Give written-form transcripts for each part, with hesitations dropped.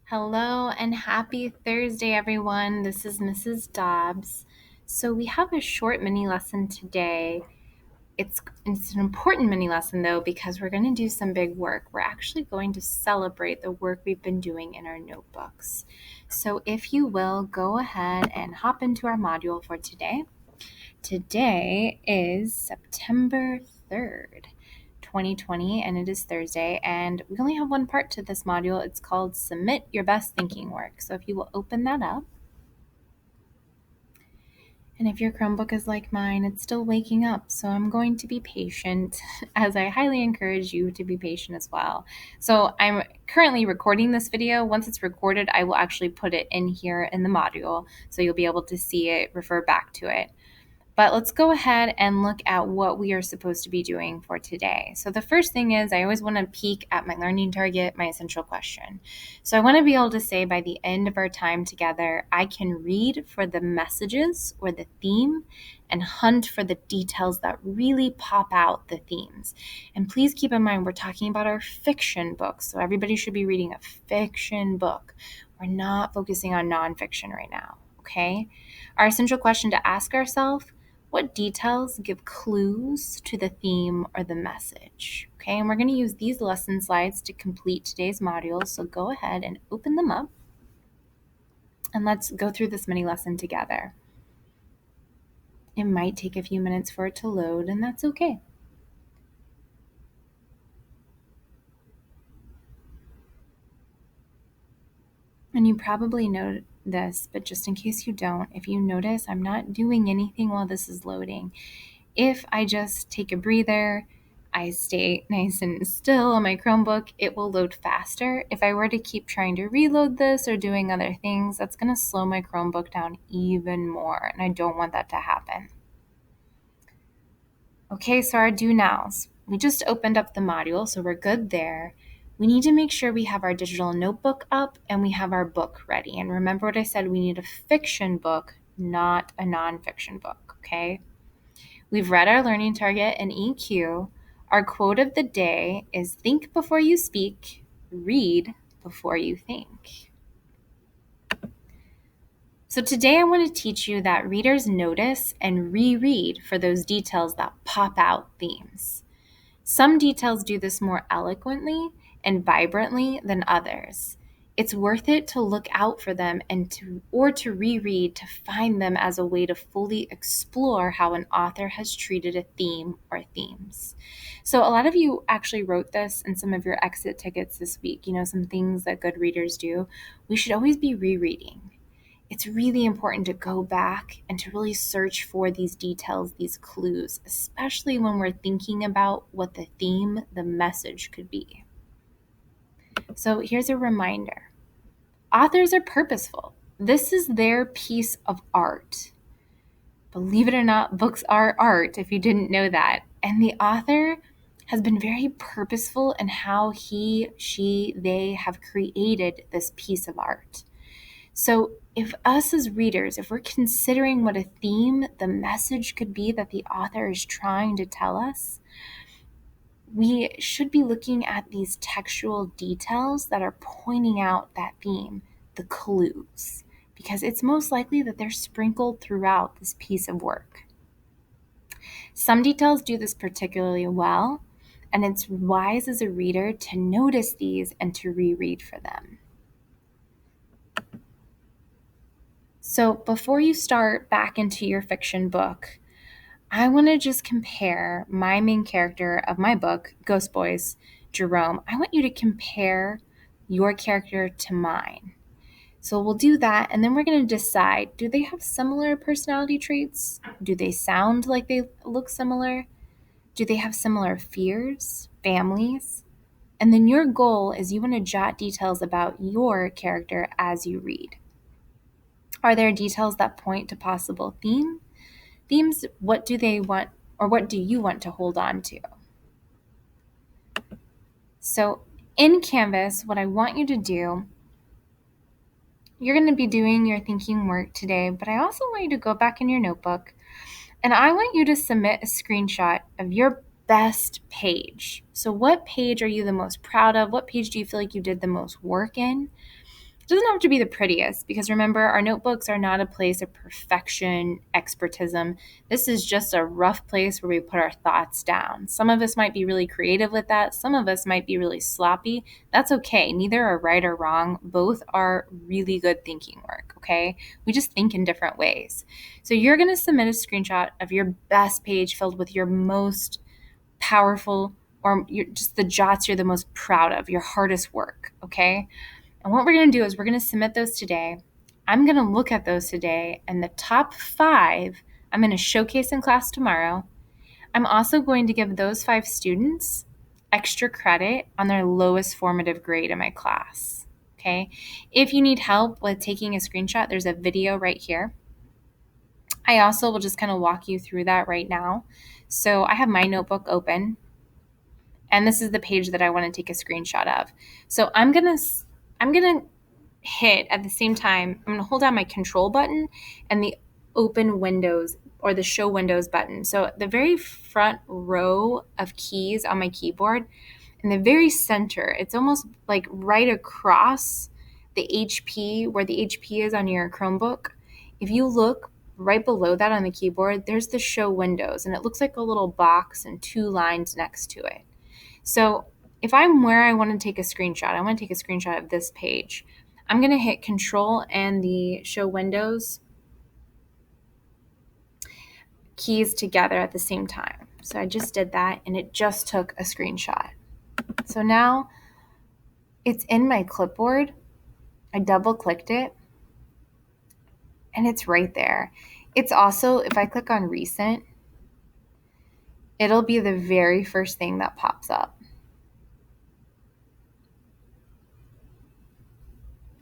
Hello and happy Thursday, everyone. This is Mrs. Dobbs. So we have a short mini lesson today. It's an important mini lesson though because we're going to do some big work. We're actually going to celebrate the work we've been doing in our notebooks. So if you will, go ahead and hop into our module for today. Today is September 3rd. 2020, and it is Thursday, and we only have one part to this module. It's called Submit Your Best Thinking Work. So if you will open that up, and if your Chromebook is like mine, it's still waking up, so I'm going to be patient, as I highly encourage you to be patient as well. So I'm currently recording this video. Once it's recorded, I will actually put it in here in the module, so you'll be able to see it, refer back to it. But let's go ahead and look at what we are supposed to be doing for today. So the first thing is I always want to peek at my learning target, my essential question. So I want to be able to say by the end of our time together, I can read for the messages or the theme and hunt for the details that really pop out the themes. And please keep in mind, we're talking about our fiction books. So everybody should be reading a fiction book. We're not focusing on nonfiction right now, okay? Our essential question to ask ourselves: what details give clues to the theme or the message? Okay, and we're going to use these lesson slides to complete today's module. So go ahead and open them up and let's go through this mini lesson together. It might take a few minutes for it to load, and that's okay. And you probably know this, but just in case you don't, if you notice, I'm not doing anything while this is loading. If I just take a breather, I stay nice and still on my Chromebook, it will load faster. If I were to keep trying to reload this or doing other things, that's going to slow my Chromebook down even more, and I don't want that to happen. Okay, so our do nows. We just opened up the module, so we're good there. We need to make sure we have our digital notebook up and we have our book ready. And remember what I said, we need a fiction book, not a nonfiction book, okay? We've read our learning target and EQ. Our quote of the day is think before you speak, read before you think. So today I want to teach you that readers notice and reread for those details that pop out themes. Some details do this more eloquently and vibrantly than others. It's worth it to look out for them and to reread to find them as a way to fully explore how an author has treated a theme or themes. So a lot of you actually wrote this in some of your exit tickets this week, some things that good readers do. We should always be rereading. It's really important to go back and to really search for these details, these clues, especially when we're thinking about what the theme, the message could be. So here's a reminder. Authors are purposeful. This is their piece of art. Believe it or not, books are art, if you didn't know that. And the author has been very purposeful in how he, she, they have created this piece of art. So if us as readers, if we're considering what a theme, the message could be that the author is trying to tell us, we should be looking at these textual details that are pointing out that theme, the clues, because it's most likely that they're sprinkled throughout this piece of work. Some details do this particularly well, and it's wise as a reader to notice these and to reread for them. So before you start back into your fiction book, I want to just compare my main character of my book, Ghost Boys, Jerome. I want you to compare your character to mine. So we'll do that, and then we're going to decide, do they have similar personality traits? Do they sound like they look similar? Do they have similar fears, families? And then your goal is you want to jot details about your character as you read. Are there details that point to possible themes? What do they want, or what do you want to hold on to? So in Canvas, what I want you to do, you're going to be doing your thinking work today, but I also want you to go back in your notebook and I want you to submit a screenshot of your best page. So what page are you the most proud of? What page do you feel like you did the most work in? It doesn't have to be the prettiest, because remember, our notebooks are not a place of perfection, expertism. This is just a rough place where we put our thoughts down. Some of us might be really creative with that. Some of us might be really sloppy. That's okay. Neither are right or wrong. Both are really good thinking work, okay? We just think in different ways. So you're going to submit a screenshot of your best page filled with your most powerful, or just the jots you're the most proud of, your hardest work, okay? And what we're going to do is we're going to submit those today. I'm going to look at those today, and the top 5 I'm going to showcase in class tomorrow. I'm also going to give those 5 students extra credit on their lowest formative grade in my class. Okay? If you need help with taking a screenshot, there's a video right here. I also will just kind of walk you through that right now. So I have my notebook open, and this is the page that I want to take a screenshot of. So I'm gonna hit at the same time. I'm gonna hold down my control button and the open windows or the show windows button. So the very front row of keys on my keyboard, in the very center, it's almost like right across the HP, where the HP is on your Chromebook. If you look right below that on the keyboard, there's the show windows, and it looks like a little box and 2 lines next to it. So if I'm where I want to take a screenshot, I want to take a screenshot of this page. I'm going to hit Control and the show windows keys together at the same time. So I just did that, and it just took a screenshot. So now it's in my clipboard. I double clicked it, and it's right there. It's also, if I click on recent, it'll be the very first thing that pops up.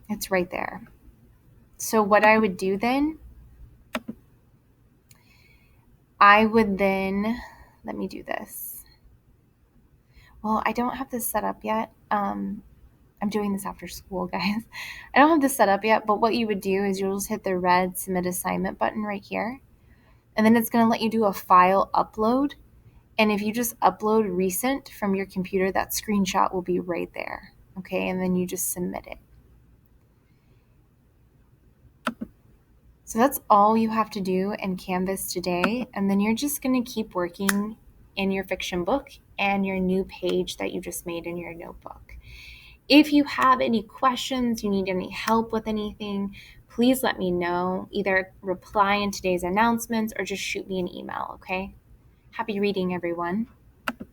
It's right there. So what I would do then, let me do this. Well, I don't have this set up yet. I'm doing this after school, guys. I don't have this set up yet, but what you would do is you'll just hit the red submit assignment button right here. And then it's going to let you do a file upload. And if you just upload recent from your computer, that screenshot will be right there. Okay, and then you just submit it. So that's all you have to do in Canvas today. And then you're just going to keep working in your fiction book and your new page that you just made in your notebook. If you have any questions, you need any help with anything, please let me know. Either reply in today's announcements or just shoot me an email, okay? Happy reading, everyone.